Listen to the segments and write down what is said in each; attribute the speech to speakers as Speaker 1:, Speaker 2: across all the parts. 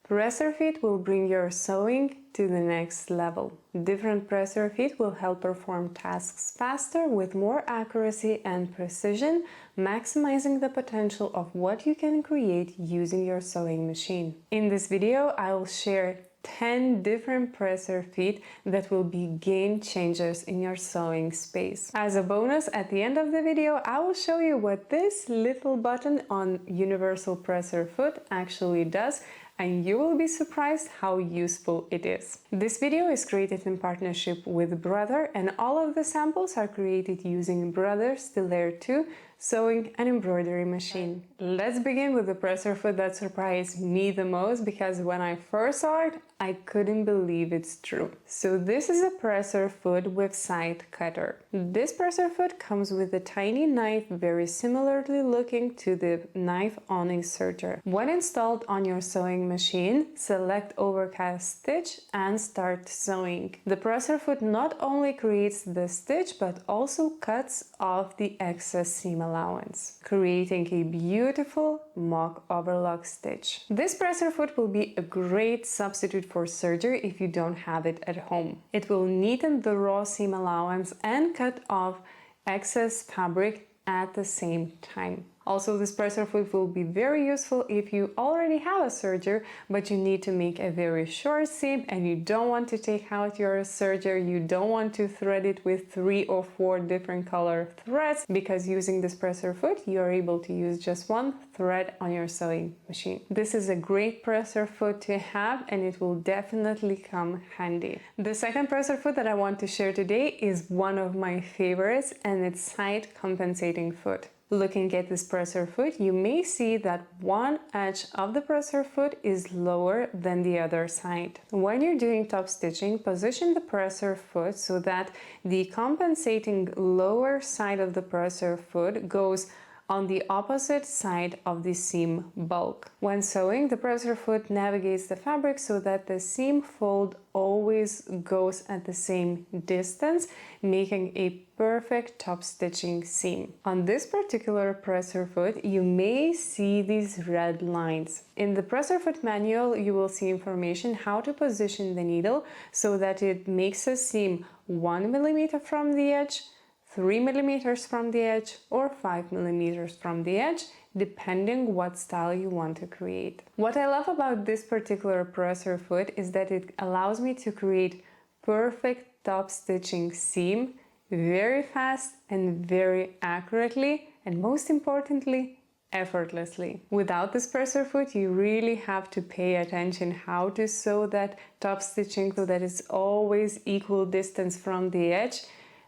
Speaker 1: Presser feet will bring your sewing to the next level. Different presser feet will help perform tasks faster with more accuracy and precision, maximizing the potential of what you can create using your sewing machine. In this video, I will share 10 different presser feet that will be game changers in your sewing space. As a bonus, at the end of the video, I will show you what this little button on universal presser foot actually does, and you will be surprised how useful it is. This video is created in partnership with Brother, and all of the samples are created using Brother's Steel Layer 2 sewing and embroidery machine. Let's begin with the presser foot that surprised me the most, because when I first saw it, I couldn't believe it's true. So this is a presser foot with side cutter. This presser foot comes with a tiny knife very similarly looking to the knife on inserter. When installed on your sewing machine, select overcast stitch and start sewing. The presser foot not only creates the stitch but also cuts off the excess seam allowance, creating a beautiful mock overlock stitch. This presser foot will be a great substitute for serger if you don't have it at home. It will neaten the raw seam allowance and cut off excess fabric at the same time. Also, this presser foot will be very useful if you already have a serger, but you need to make a very short seam and you don't want to take out your serger, you don't want to thread it with 3 or 4 different color threads, because using this presser foot, you are able to use just one thread on your sewing machine. This is a great presser foot to have, and it will definitely come handy. The second presser foot that I want to share today is one of my favorites, and it's side compensating foot. Looking at this presser foot, you may see that one edge of the presser foot is lower than the other side. When you're doing top stitching, position the presser foot so that the compensating lower side of the presser foot goes on the opposite side of the seam bulk. When sewing, the presser foot navigates the fabric so that the seam fold always goes at the same distance, making a perfect top stitching seam. On this particular presser foot, you may see these red lines. In the presser foot manual, you will see information how to position the needle so that it makes a seam 1 millimeter from the edge, 3 millimeters from the edge, or 5 millimeters from the edge, depending what style you want to create. What I love about this particular presser foot is that it allows me to create perfect top stitching seam very fast and very accurately, and most importantly, effortlessly. Without this presser foot, you really have to pay attention how to sew that top stitching so that it's always equal distance from the edge.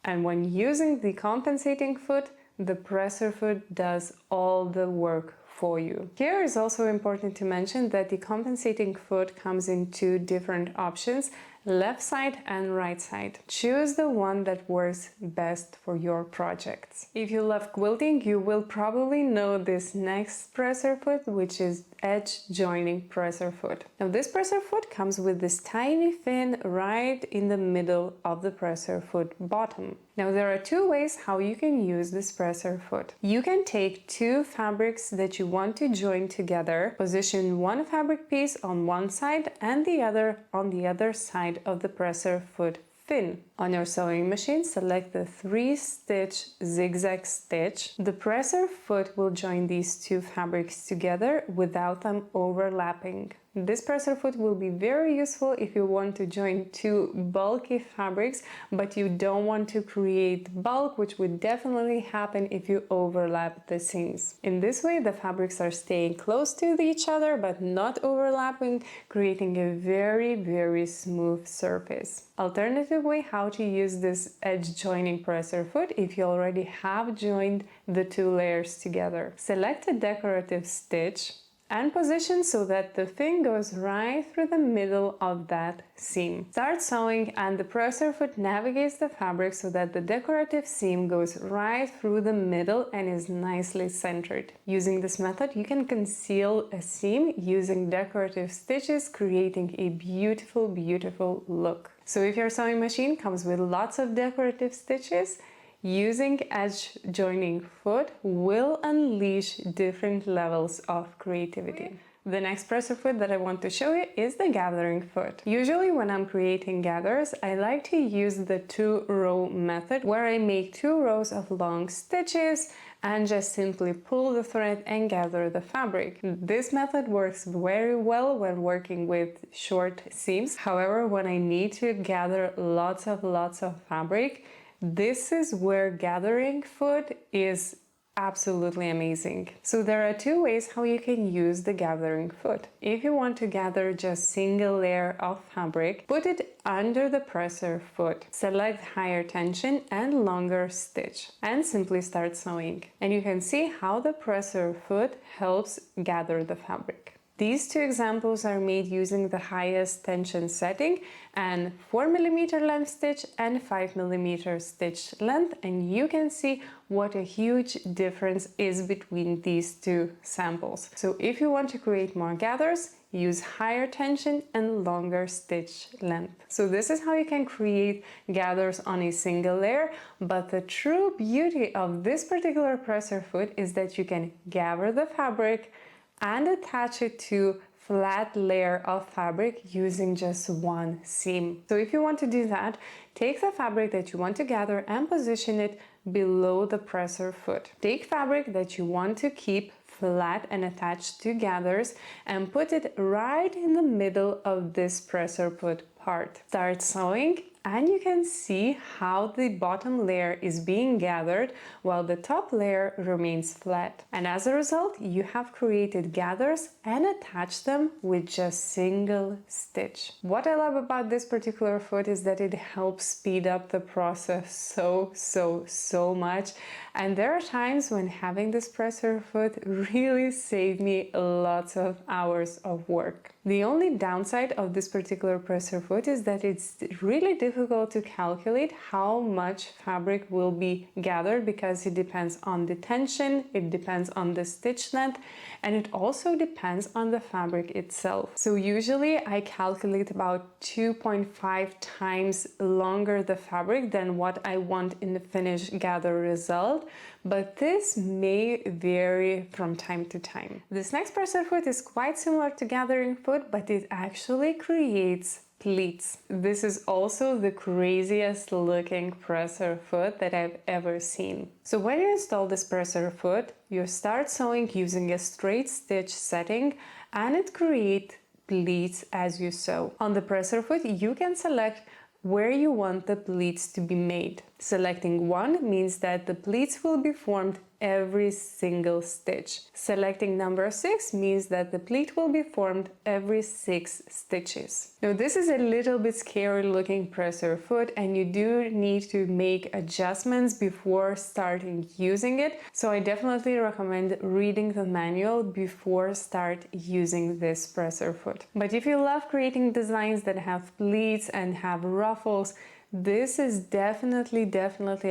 Speaker 1: And when using the compensating foot, the presser foot does all the work for you. Here is also important to mention that the compensating foot comes in 2 different options, left side and right side. Choose the one that works best for your projects. If you love quilting, you will probably know this next presser foot, which is edge joining presser foot. Now this presser foot comes with this tiny fin right in the middle of the presser foot bottom. Now there are 2 ways how you can use this presser foot. You can take 2 fabrics that you want to join together, position one fabric piece on one side and the other on the other side of the presser foot fin. On your sewing machine, select the 3-stitch zigzag stitch. The presser foot will join these 2 fabrics together without them overlapping. This presser foot will be very useful if you want to join 2 bulky fabrics, but you don't want to create bulk, which would definitely happen if you overlap the seams. In this way, the fabrics are staying close to each other but not overlapping, creating a very smooth surface. Alternative way how to use this edge joining presser foot if you already have joined the 2 layers together. Select a decorative stitch and position so that the fin goes right through the middle of that seam. Start sewing and the presser foot navigates the fabric so that the decorative seam goes right through the middle and is nicely centered. Using this method, you can conceal a seam using decorative stitches, creating a beautiful look. So if your sewing machine comes with lots of decorative stitches, using edge joining foot will unleash different levels of creativity. The next presser foot that I want to show you is the gathering foot. Usually when I'm creating gathers, I like to use the 2-row method where I make 2 rows of long stitches and just simply pull the thread and gather the fabric. This method works very well when working with short seams. However, when I need to gather lots of fabric, this is where gathering foot is absolutely amazing. So there are 2 ways how you can use the gathering foot. If you want to gather just single layer of fabric, put it under the presser foot. Select higher tension and longer stitch and simply start sewing. And you can see how the presser foot helps gather the fabric. These 2 examples are made using the highest tension setting and 4mm length stitch and 5mm stitch length, and you can see what a huge difference is between these 2 samples. So if you want to create more gathers, use higher tension and longer stitch length. So this is how you can create gathers on a single layer, but the true beauty of this particular presser foot is that you can gather the fabric and attach it to flat layer of fabric using just 1 seam. So if you want to do that, take the fabric that you want to gather and position it below the presser foot. Take fabric that you want to keep flat and attached to gathers and put it right in the middle of this presser foot part. Start sewing and you can see how the bottom layer is being gathered while the top layer remains flat. And as a result, you have created gathers and attached them with just single stitch. What I love about this particular foot is that it helps speed up the process so much. And there are times when having this presser foot really saved me lots of hours of work. The only downside of this particular presser foot is that it's really difficult to calculate how much fabric will be gathered because it depends on the tension, it depends on the stitch length, and it also depends on the fabric itself. So usually I calculate about 2.5 times longer the fabric than what I want in the finished gather result, but this may vary from time to time. This next presser foot is quite similar to gathering foot, but it actually creates pleats. This is also the craziest looking presser foot that I've ever seen. So when you install this presser foot, you start sewing using a straight stitch setting and it creates pleats as you sew. On the presser foot, you can select where you want the pleats to be made. Selecting 1 means that the pleats will be formed every single stitch. Selecting number 6 means that the pleat will be formed every 6 stitches. Now this is a little bit scary looking presser foot and you do need to make adjustments before starting using it. So I definitely recommend reading the manual before start using this presser foot. But if you love creating designs that have pleats and have ruffles, this is definitely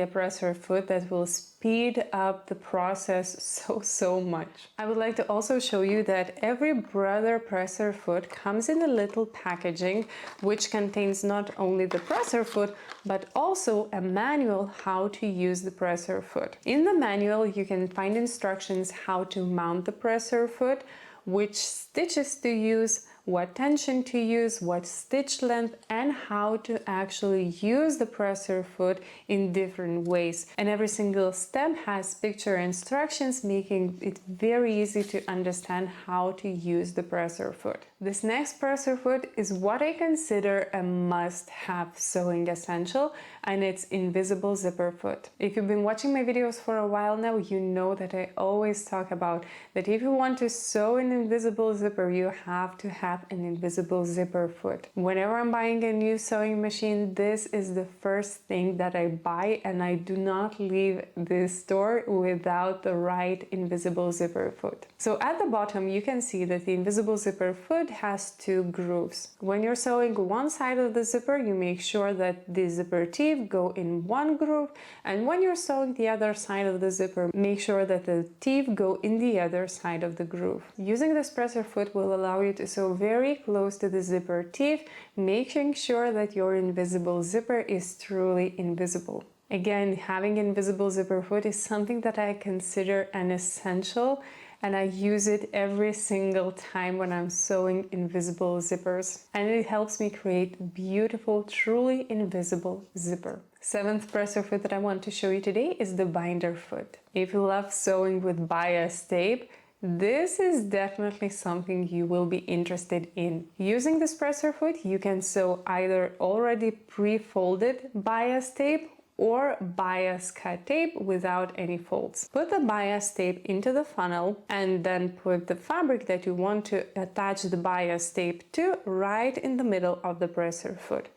Speaker 1: a presser foot that will speed up the process so much. I would like to also show you that every brother presser foot comes in a little packaging which contains not only the presser foot but also a manual how to use the presser foot. In the manual you can find instructions how to mount the presser foot, which stitches to use, what tension to use, what stitch length, and how to actually use the presser foot in different ways. And every single step has picture instructions, making it very easy to understand how to use the presser foot. This next presser foot is what I consider a must-have sewing essential, and it's invisible zipper foot. If you've been watching my videos for a while now, you know that I always talk about that if you want to sew an invisible zipper, you have to have an invisible zipper foot. Whenever I'm buying a new sewing machine, this is the first thing that I buy, and I do not leave this store without the right invisible zipper foot. So at the bottom, you can see that the invisible zipper foot has 2 grooves. When you're sewing one side of the zipper, you make sure that the zipper teeth go in one groove, and when you're sewing the other side of the zipper, make sure that the teeth go in the other side of the groove. Using this presser foot will allow you to sew very close to the zipper teeth, making sure that your invisible zipper is truly invisible. Again, having invisible zipper foot is something that I consider an essential, and I use it every single time when I'm sewing invisible zippers. And it helps me create beautiful, truly invisible zipper. Seventh presser foot that I want to show you today is the binder foot. If you love sewing with bias tape, this is definitely something you will be interested in. Using this presser foot, you can sew either already pre-folded bias tape or bias cut tape without any folds. Put the bias tape into the funnel and then put the fabric that you want to attach the bias tape to right in the middle of the presser foot.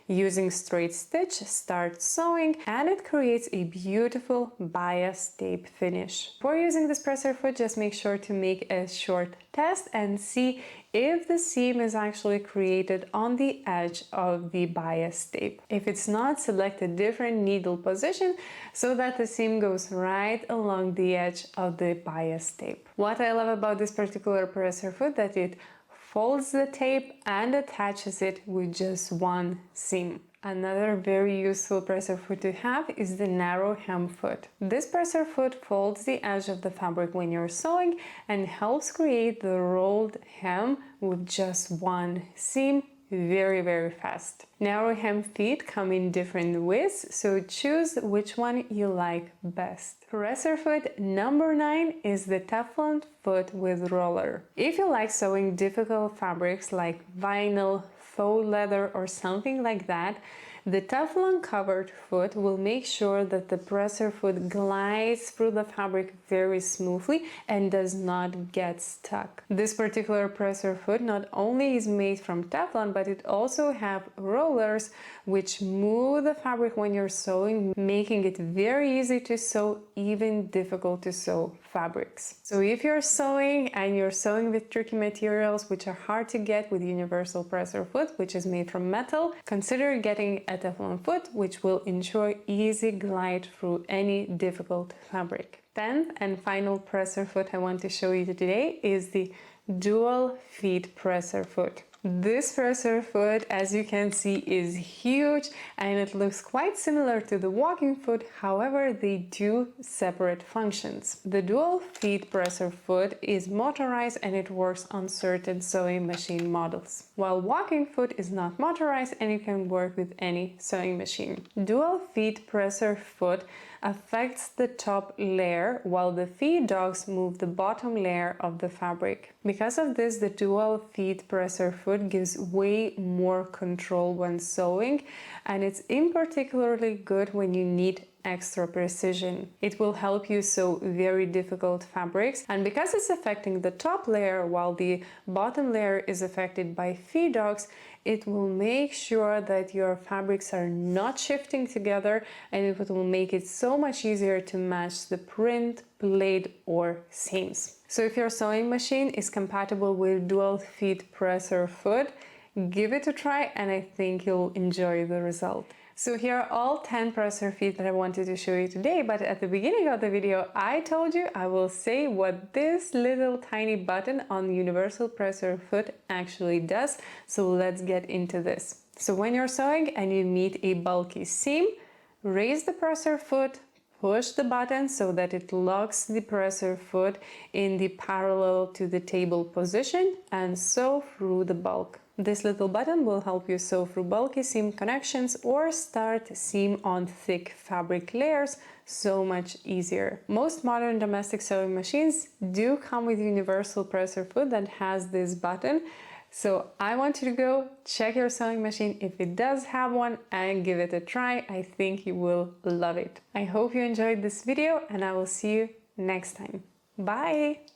Speaker 1: Using straight stitch, start sewing, and it creates a beautiful bias tape finish. Before using this presser foot, just make sure to make a short test and see if the seam is actually created on the edge of the bias tape. If it's not, select a different needle position so that the seam goes right along the edge of the bias tape. What I love about this particular presser foot that it folds the tape and attaches it with just one seam. Another very useful presser foot to have is the narrow hem foot. This presser foot folds the edge of the fabric when you're sewing and helps create the rolled hem with just one seam very fast. Narrow hem feet come in different widths, so choose which one you like best. Presser foot number 9 is the teflon foot with roller. If you like sewing difficult fabrics like vinyl, faux leather or something like that, the teflon covered foot will make sure that the presser foot glides through the fabric very smoothly and does not get stuck. This particular presser foot not only is made from Teflon, but it also have rollers which move the fabric when you're sewing, making it very easy to sew even difficult to sew fabrics. So if you're sewing and you're sewing with tricky materials which are hard to get with universal presser foot, which is made from metal, consider getting a Teflon foot, which will ensure easy glide through any difficult fabric. 10th and final presser foot I want to show you today is the dual feet presser foot. This presser foot, as you can see, is huge and it looks quite similar to the walking foot, however they do separate functions. The dual feet presser foot is motorized and it works on certain sewing machine models, while walking foot is not motorized and it can work with any sewing machine. Dual feet presser foot affects the top layer while the feed dogs move the bottom layer of the fabric. Because of this, the dual feet presser foot gives way more control when sewing, and it's in particularly good when you need extra precision. It will help you sew very difficult fabrics, and because it's affecting the top layer while the bottom layer is affected by feed dogs, it will make sure that your fabrics are not shifting together, and it will make it so much easier to match the print, blade or seams. So if your sewing machine is compatible with dual feet presser foot, give it a try and I think you'll enjoy the result. So here are all 10 presser feet that I wanted to show you today, but at the beginning of the video I told you I will say what this little tiny button on universal presser foot actually does, so let's get into this. So when you're sewing and you meet a bulky seam, raise the presser foot, push the button so that it locks the presser foot in the parallel to the table position and sew through the bulk. This little button will help you sew through bulky seam connections or start seam on thick fabric layers so much easier. Most modern domestic sewing machines do come with universal presser foot that has this button. So I want you to go check your sewing machine if it does have one and give it a try. I think you will love it. I hope you enjoyed this video and I will see you next time. Bye!